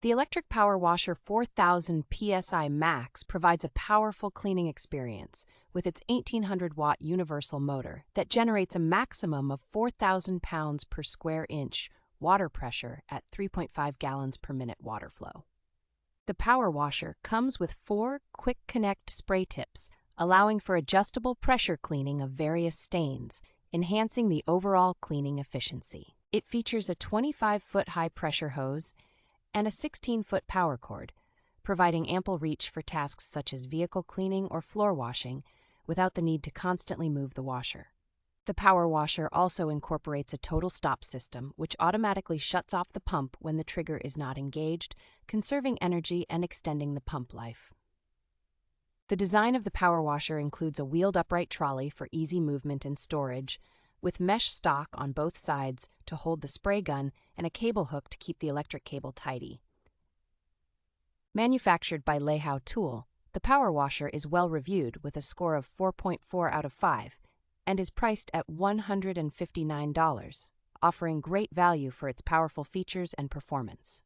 The electric power washer 4000 PSI Max provides a powerful cleaning experience with its 1800-watt universal motor that generates a maximum of 4,000 pounds per square inch water pressure at 3.5 gallons per minute water flow. The power washer comes with 4 quick connect spray tips, allowing for adjustable pressure cleaning of various stains, enhancing the overall cleaning efficiency. It features a 25-foot high pressure hose and a 16-foot power cord, providing ample reach for tasks such as vehicle cleaning or floor washing without the need to constantly move the washer. The power washer also incorporates a total stop system, which automatically shuts off the pump when the trigger is not engaged, conserving energy and extending the pump life. The design of the power washer includes a wheeled upright trolley for easy movement and storage, with mesh stock on both sides to hold the spray gun and a cable hook to keep the electric cable tidy. Manufactured by Lehau Tool, the power washer is well reviewed with a score of 4.4 out of 5 and is priced at $159, offering great value for its powerful features and performance.